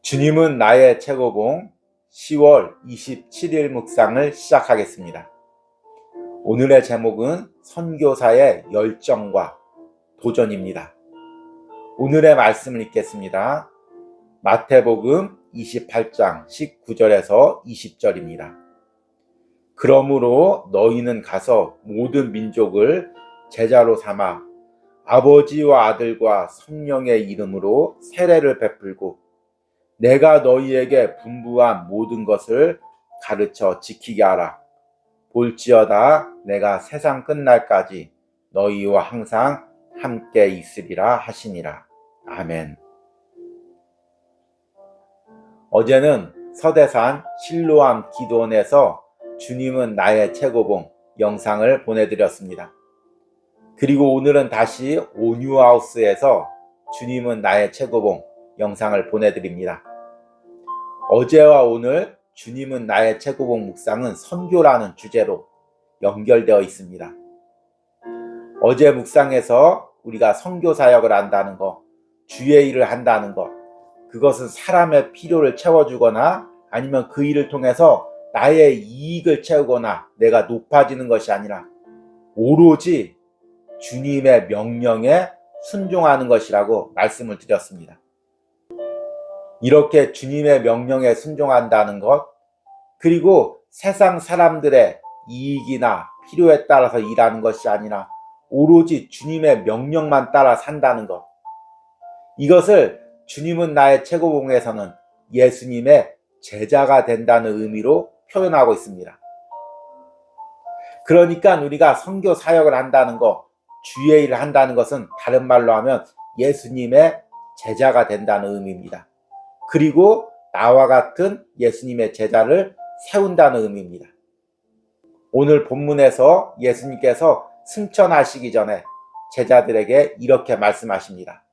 주님은 나의 최고봉 10월 27일 묵상을 시작하겠습니다. 오늘의 제목은 선교사의 열정과 도전입니다. 오늘의 말씀을 읽겠습니다. 마태복음 28장 19절에서 20절입니다. 그러므로 너희는 가서 모든 민족을 제자로 삼아 아버지와 아들과 성령의 이름으로 세례를 베풀고 내가 너희에게 분부한 모든 것을 가르쳐 지키게 하라. 볼지어다 내가 세상 끝날까지 너희와 항상 함께 있으리라 하시니라. 아멘. 어제는 서대산 실로암 기도원에서 주님은 나의 최고봉 영상을 보내드렸습니다. 그리고 오늘은 다시 온유하우스에서 주님은 나의 최고봉 영상을 보내드립니다. 어제와 오늘 주님은 나의 최고봉 묵상은 선교라는 주제로 연결되어 있습니다. 어제 묵상에서 우리가 선교 사역을 한다는 것, 주의 일을 한다는 것, 그것은 사람의 필요를 채워주거나 아니면 그 일을 통해서 나의 이익을 채우거나 내가 높아지는 것이 아니라 오로지 주님의 명령에 순종하는 것이라고 말씀을 드렸습니다. 이렇게 주님의 명령에 순종한다는 것, 그리고 세상 사람들의 이익이나 필요에 따라서 일하는 것이 아니라 오로지 주님의 명령만 따라 산다는 것, 이것을 주님은 나의 최고봉에서는 예수님의 제자가 된다는 의미로 표현하고 있습니다. 그러니까 우리가 선교 사역을 한다는 것, 주의 일을 한다는 것은 다른 말로 하면 예수님의 제자가 된다는 의미입니다. 그리고 나와 같은 예수님의 제자를 세운다는 의미입니다. 오늘 본문에서 예수님께서 승천하시기 전에 제자들에게 이렇게 말씀하십니다.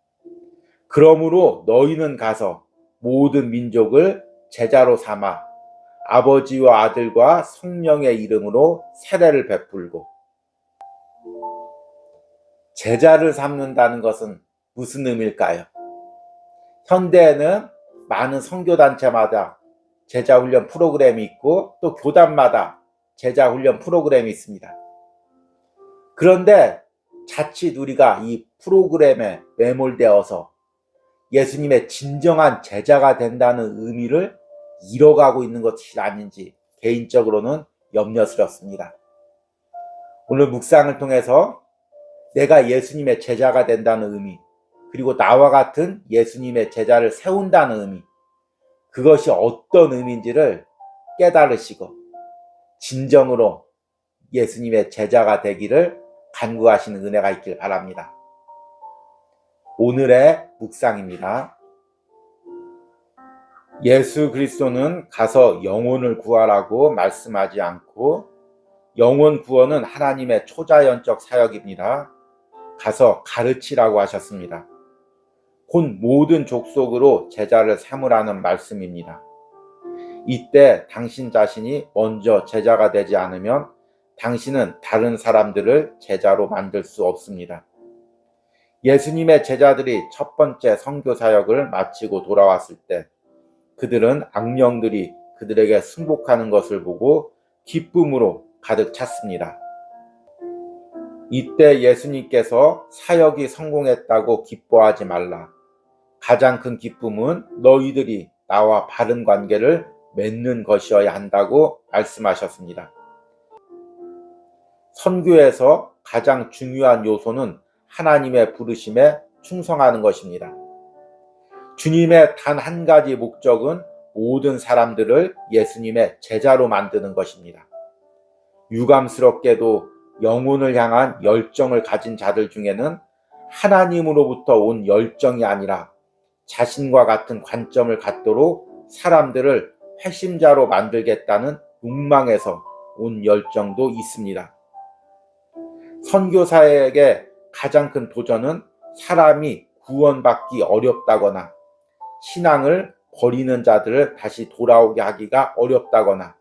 그러므로 너희는 가서 모든 민족을 제자로 삼아 아버지와 아들과 성령의 이름으로 세례를 베풀고. 제자를 삼는다는 것은 무슨 의미일까요? 현대에는 많은 선교단체마다 제자훈련 프로그램이 있고 또 교단마다 제자훈련 프로그램이 있습니다. 그런데 자칫 우리가 이 프로그램에 매몰되어서 예수님의 진정한 제자가 된다는 의미를 잃어가고 있는 것이 아닌지 개인적으로는 염려스럽습니다. 오늘 묵상을 통해서 내가 예수님의 제자가 된다는 의미, 그리고 나와 같은 예수님의 제자를 세운다는 의미, 그것이 어떤 의미인지를 깨달으시고 진정으로 예수님의 제자가 되기를 간구하시는 은혜가 있길 바랍니다. 오늘의 묵상입니다. 예수 그리스도는 가서 영혼을 구하라고 말씀하지 않고 영혼 구원은 하나님의 초자연적 사역입니다. 가서 가르치라고 하셨습니다. 곧 모든 족속으로 제자를 삼으라는 말씀입니다. 이때 당신 자신이 먼저 제자가 되지 않으면 당신은 다른 사람들을 제자로 만들 수 없습니다. 예수님의 제자들이 첫 번째 선교 사역을 마치고 돌아왔을 때 그들은 악령들이 그들에게 승복하는 것을 보고 기쁨으로 가득 찼습니다. 이때 예수님께서 사역이 성공했다고 기뻐하지 말라. 가장 큰 기쁨은 너희들이 나와 바른 관계를 맺는 것이어야 한다고 말씀하셨습니다. 선교에서 가장 중요한 요소는 하나님의 부르심에 충성하는 것입니다. 주님의 단 한 가지 목적은 모든 사람들을 예수님의 제자로 만드는 것입니다. 유감스럽게도 영혼을 향한 열정을 가진 자들 중에는 하나님으로부터 온 열정이 아니라 자신과 같은 관점을 갖도록 사람들을 회심자로 만들겠다는 욕망에서 온 열정도 있습니다. 선교사에게 가장 큰 도전은 사람이 구원받기 어렵다거나 신앙을 버리는 자들을 다시 돌아오게 하기가 어렵다거나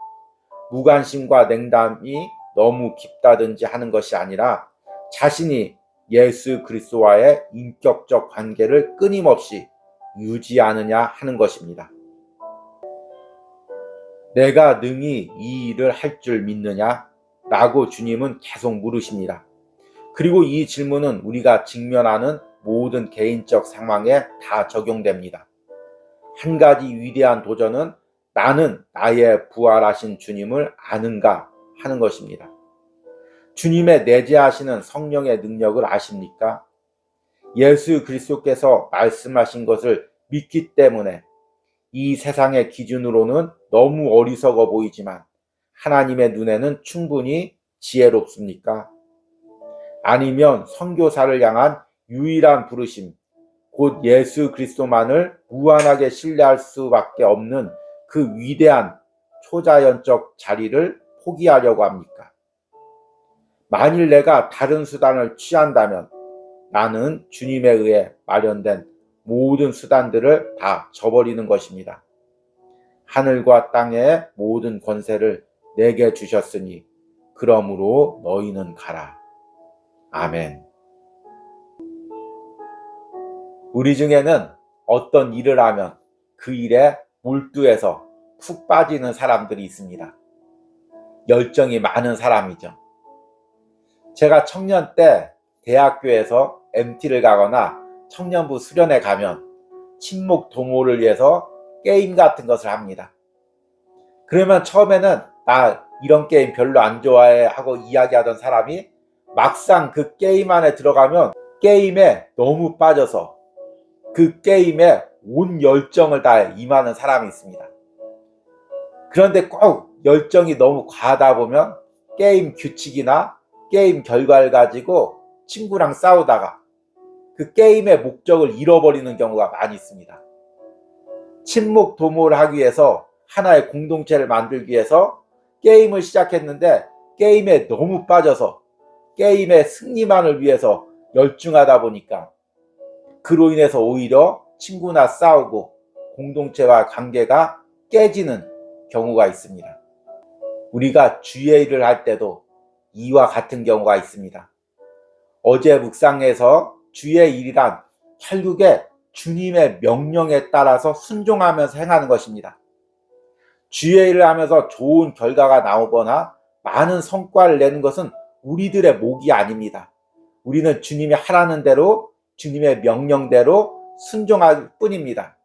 무관심과 냉담이 너무 깊다든지 하는 것이 아니라 자신이 예수 그리스도와의 인격적 관계를 끊임없이 유지하느냐 하는 것입니다. 내가 능히 이 일을 할 줄 믿느냐? 라고 주님은 계속 물으십니다. 그리고 이 질문은 우리가 직면하는 모든 개인적 상황에 다 적용됩니다. 한 가지 위대한 도전은 나는 나의 부활하신 주님을 아는가 하는 것입니다. 주님의 내재하시는 성령의 능력을 아십니까? 예수 그리스도께서 말씀하신 것을 믿기 때문에 이 세상의 기준으로는 너무 어리석어 보이지만 하나님의 눈에는 충분히 지혜롭습니까? 아니면 선교사를 향한 유일한 부르심, 곧 예수 그리스도만을 무한하게 신뢰할 수밖에 없는 그 위대한 초자연적 자리를 포기하려고 합니까? 만일 내가 다른 수단을 취한다면 나는 주님에 의해 마련된 모든 수단들을 다 저버리는 것입니다. 하늘과 땅의 모든 권세를 내게 주셨으니 그러므로 너희는 가라. 아멘. 우리 중에는 어떤 일을 하면 그 일에 몰두해서 푹 빠지는 사람들이 있습니다. 열정이 많은 사람이죠. 제가 청년 때 대학교에서 MT를 가거나 청년부 수련회 가면 친목 도모를 위해서 게임 같은 것을 합니다. 그러면 처음에는 나 이런 게임 별로 안 좋아해 하고 이야기하던 사람이 막상 그 게임 안에 들어가면 게임에 너무 빠져서 그 게임에 온 열정을 다해 임하는 사람이 있습니다. 그런데 꼭 열정이 너무 과하다 보면 게임 규칙이나 게임 결과를 가지고 친구랑 싸우다가 그 게임의 목적을 잃어버리는 경우가 많이 있습니다. 친목 도모를 하기 위해서 하나의 공동체를 만들기 위해서 게임을 시작했는데 게임에 너무 빠져서 게임의 승리만을 위해서 열중하다 보니까 그로 인해서 오히려 친구나 싸우고 공동체와 관계가 깨지는 경우가 있습니다. 우리가 주의 일을 할 때도 이와 같은 경우가 있습니다. 어제 묵상에서 주의 일이란 결국에 주님의 명령에 따라서 순종하면서 행하는 것입니다. 주의 일을 하면서 좋은 결과가 나오거나 많은 성과를 내는 것은 우리들의 몫이 아닙니다. 우리는 주님이 하라는 대로 주님의 명령대로 순종할 뿐입니다.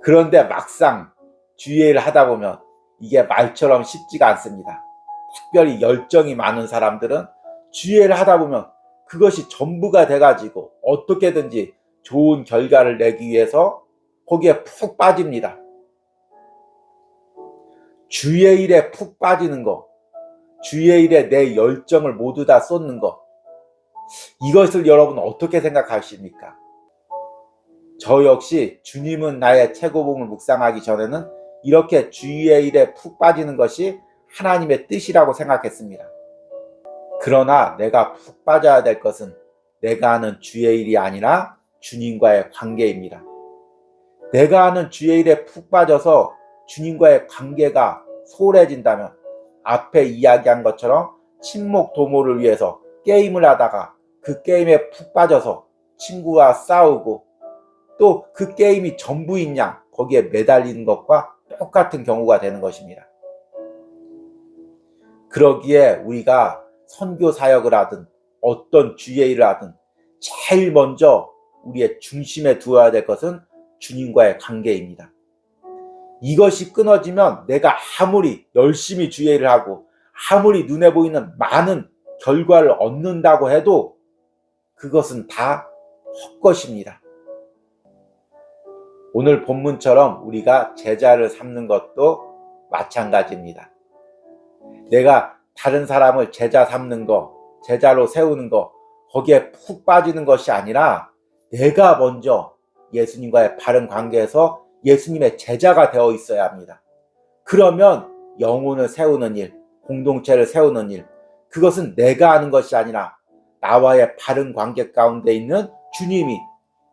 그런데 막상 주의 일을 하다 보면 이게 말처럼 쉽지가 않습니다. 특별히 열정이 많은 사람들은 주의 일을 하다 보면 그것이 전부가 돼가지고 어떻게든지 좋은 결과를 내기 위해서 거기에 푹 빠집니다. 주의 일에 푹 빠지는 것, 주의 일에 내 열정을 모두 다 쏟는 것, 이것을 여러분 어떻게 생각하십니까? 저 역시 주님은 나의 최고봉을 묵상하기 전에는 이렇게 주의 일에 푹 빠지는 것이 하나님의 뜻이라고 생각했습니다. 그러나 내가 푹 빠져야 될 것은 내가 하는 주의 일이 아니라 주님과의 관계입니다. 내가 하는 주의 일에 푹 빠져서 주님과의 관계가 소홀해진다면 앞에 이야기한 것처럼 친목 도모를 위해서 게임을 하다가 그 게임에 푹 빠져서 친구와 싸우고 또 그 게임이 전부인 양 거기에 매달리는 것과 똑같은 경우가 되는 것입니다. 그러기에 우리가 선교 사역을 하든 어떤 주의 일을 하든 제일 먼저 우리의 중심에 두어야 될 것은 주님과의 관계입니다. 이것이 끊어지면 내가 아무리 열심히 주의 일을 하고 아무리 눈에 보이는 많은 결과를 얻는다고 해도 그것은 다 헛것입니다. 오늘 본문처럼 우리가 제자를 삼는 것도 마찬가지입니다. 내가 다른 사람을 제자 삼는 거, 제자로 세우는 거, 거기에 푹 빠지는 것이 아니라 내가 먼저 예수님과의 바른 관계에서 예수님의 제자가 되어 있어야 합니다. 그러면 영혼을 세우는 일, 공동체를 세우는 일, 그것은 내가 하는 것이 아니라 나와의 바른 관계 가운데 있는 주님이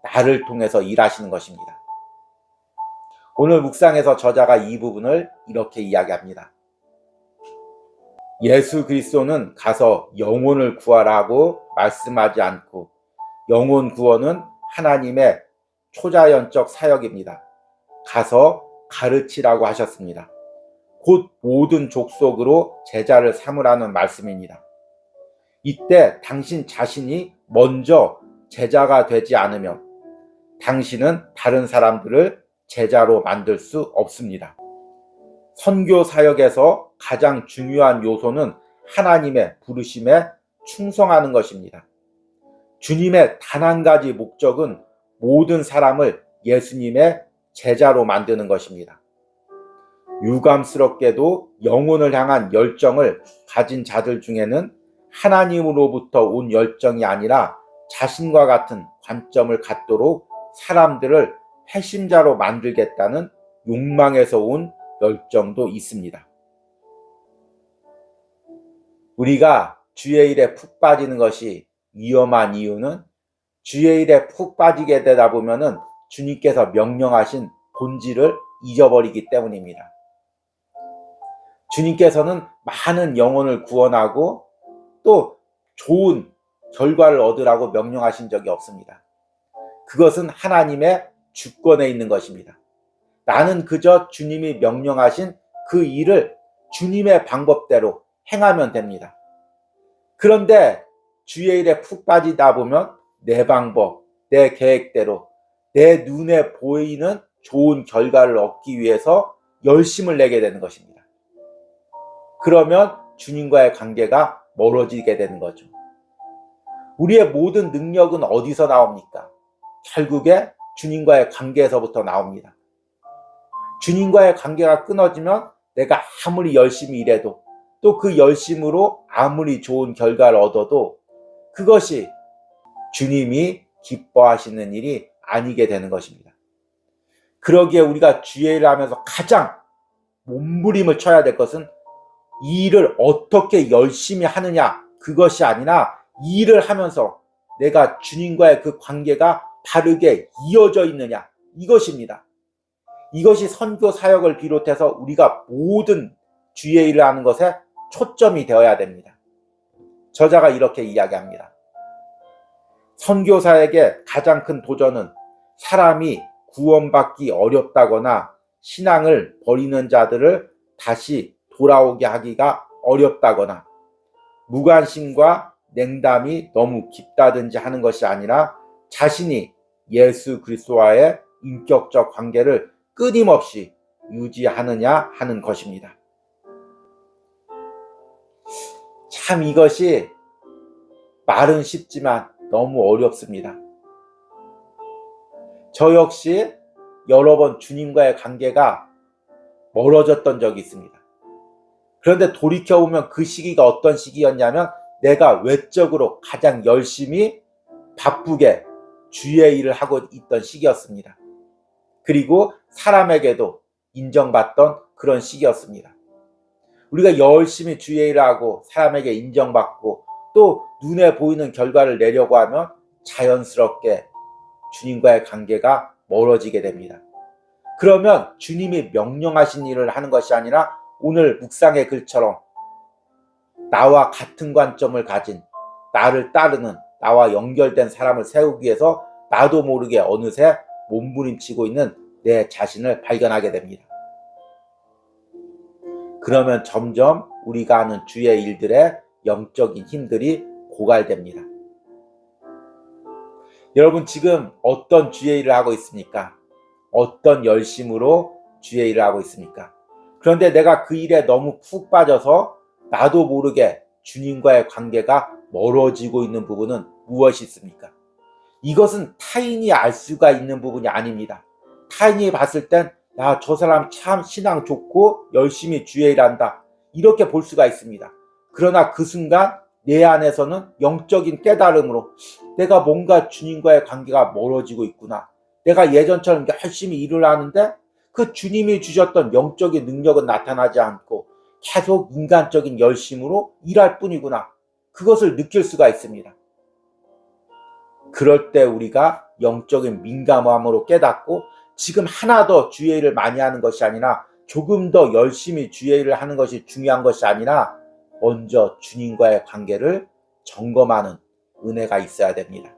나를 통해서 일하시는 것입니다. 오늘 묵상에서 저자가 이 부분을 이렇게 이야기합니다. 예수 그리스도는 가서 영혼을 구하라고 말씀하지 않고 영혼 구원은 하나님의 초자연적 사역입니다. 가서 가르치라고 하셨습니다. 곧 모든 족속으로 제자를 삼으라는 말씀입니다. 이때 당신 자신이 먼저 제자가 되지 않으면 당신은 다른 사람들을 제자로 만들 수 없습니다. 선교 사역에서 가장 중요한 요소는 하나님의 부르심에 충성하는 것입니다. 주님의 단 한 가지 목적은 모든 사람을 예수님의 제자로 만드는 것입니다. 유감스럽게도 영혼을 향한 열정을 가진 자들 중에는 하나님으로부터 온 열정이 아니라 자신과 같은 관점을 갖도록 사람들을 회심자로 만들겠다는 욕망에서 온 열정도 있습니다. 우리가 주의 일에 푹 빠지는 것이 위험한 이유는 주의 일에 푹 빠지게 되다 보면은 주님께서 명령하신 본질을 잊어버리기 때문입니다. 주님께서는 많은 영혼을 구원하고 또 좋은 결과를 얻으라고 명령하신 적이 없습니다. 그것은 하나님의 주권에 있는 것입니다. 나는 그저 주님이 명령하신 그 일을 주님의 방법대로 행하면 됩니다. 그런데 주의 일에 푹 빠지다 보면 내 방법, 내 계획대로 내 눈에 보이는 좋은 결과를 얻기 위해서 열심을 내게 되는 것입니다. 그러면 주님과의 관계가 멀어지게 되는 거죠. 우리의 모든 능력은 어디서 나옵니까? 결국에 주님과의 관계에서부터 나옵니다. 주님과의 관계가 끊어지면 내가 아무리 열심히 일해도 또 그 열심으로 아무리 좋은 결과를 얻어도 그것이 주님이 기뻐하시는 일이 아니게 되는 것입니다. 그러기에 우리가 주의 일을 하면서 가장 몸부림을 쳐야 될 것은 이 일을 어떻게 열심히 하느냐, 그것이 아니라 이 일을 하면서 내가 주님과의 그 관계가 바르게 이어져 있느냐, 이것입니다. 이것이 선교 사역을 비롯해서 우리가 모든 주의 일을 하는 것에 초점이 되어야 됩니다. 저자가 이렇게 이야기합니다. 선교사에게 가장 큰 도전은 사람이 구원받기 어렵다거나 신앙을 버리는 자들을 다시 돌아오게 하기가 어렵다거나 무관심과 냉담이 너무 깊다든지 하는 것이 아니라 자신이 예수 그리스도와의 인격적 관계를 끊임없이 유지하느냐 하는 것입니다. 참 이것이 말은 쉽지만 너무 어렵습니다. 저 역시 여러 번 주님과의 관계가 멀어졌던 적이 있습니다. 그런데 돌이켜보면 그 시기가 어떤 시기였냐면 내가 외적으로 가장 열심히 바쁘게 주의 일을 하고 있던 시기였습니다. 그리고 사람에게도 인정받던 그런 시기였습니다. 우리가 열심히 주의 일을 하고 사람에게 인정받고 또 눈에 보이는 결과를 내려고 하면 자연스럽게 주님과의 관계가 멀어지게 됩니다. 그러면 주님이 명령하신 일을 하는 것이 아니라 오늘 묵상의 글처럼 나와 같은 관점을 가진 나를 따르는 나와 연결된 사람을 세우기 위해서 나도 모르게 어느새 몸부림치고 있는 내 자신을 발견하게 됩니다. 그러면 점점 우리가 하는 주의 일들의 영적인 힘들이 고갈됩니다. 여러분 지금 어떤 주의 일을 하고 있습니까? 어떤 열심으로 주의 일을 하고 있습니까? 그런데 내가 그 일에 너무 푹 빠져서 나도 모르게 주님과의 관계가 멀어지고 있는 부분은 무엇이 있습니까? 이것은 타인이 알 수가 있는 부분이 아닙니다. 타인이 봤을 땐 야, 저 사람 참 신앙 좋고 열심히 주의 일한다 이렇게 볼 수가 있습니다. 그러나 그 순간 내 안에서는 영적인 깨달음으로 내가 뭔가 주님과의 관계가 멀어지고 있구나. 내가 예전처럼 열심히 일을 하는데 그 주님이 주셨던 영적인 능력은 나타나지 않고 계속 인간적인 열심으로 일할 뿐이구나. 그것을 느낄 수가 있습니다. 그럴 때 우리가 영적인 민감함으로 깨닫고 지금 하나 더 주의 일을 많이 하는 것이 아니라 조금 더 열심히 주의 일을 하는 것이 중요한 것이 아니라 먼저 주님과의 관계를 점검하는 은혜가 있어야 됩니다.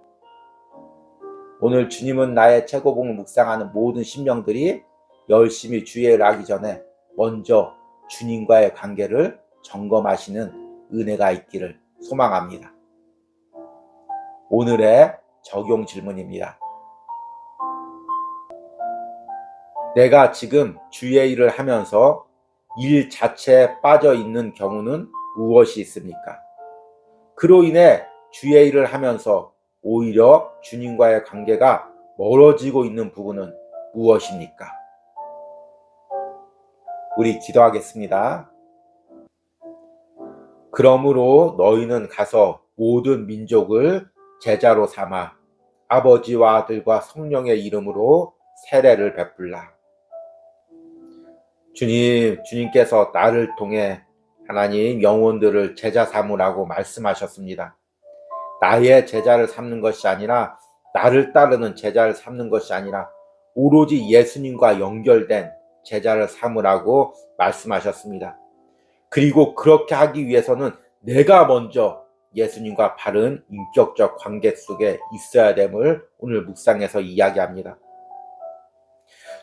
오늘 주님은 나의 최고봉을 묵상하는 모든 심령들이 열심히 주의 일을 하기 전에 먼저 주님과의 관계를 점검하시는 은혜가 있기를 소망합니다. 오늘의 적용 질문입니다. 내가 지금 주의 일을 하면서 일 자체에 빠져 있는 경우는 무엇이 있습니까? 그로 인해 주의 일을 하면서 오히려 주님과의 관계가 멀어지고 있는 부분은 무엇입니까? 우리 기도하겠습니다. 그러므로 너희는 가서 모든 민족을 제자로 삼아 아버지와 아들과 성령의 이름으로 세례를 베풀라. 주님께서 나를 통해 하나님 영혼들을 제자 삼으라고 말씀하셨습니다. 나의 제자를 삼는 것이 아니라 나를 따르는 제자를 삼는 것이 아니라 오로지 예수님과 연결된 제자를 삼으라고 말씀하셨습니다. 그리고 그렇게 하기 위해서는 내가 먼저 예수님과 바른 인격적 관계 속에 있어야 됨을 오늘 묵상에서 이야기합니다.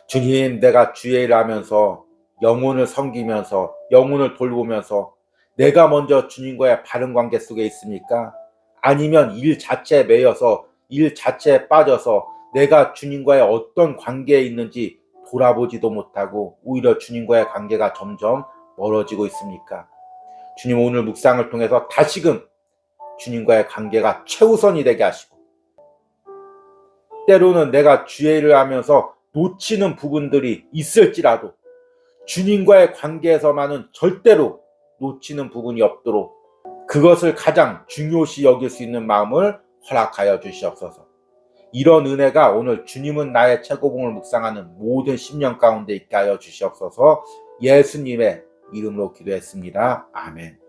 주님, 내가 주의 일을 하면서 영혼을 섬기면서 영혼을 돌보면서 내가 먼저 주님과의 바른 관계 속에 있습니까? 아니면 일 자체에 매여서 일 자체에 빠져서 내가 주님과의 어떤 관계에 있는지 돌아보지도 못하고 오히려 주님과의 관계가 점점 멀어지고 있습니까? 주님, 오늘 묵상을 통해서 다시금 주님과의 관계가 최우선이 되게 하시고, 때로는 내가 주의 일을 하면서 놓치는 부분들이 있을지라도 주님과의 관계에서만은 절대로 놓치는 부분이 없도록 그것을 가장 중요시 여길 수 있는 마음을 허락하여 주시옵소서. 이런 은혜가 오늘 주님은 나의 최고봉을 묵상하는 모든 심령 가운데 있게 하여 주시옵소서. 예수님의 이름으로 기도했습니다. 아멘.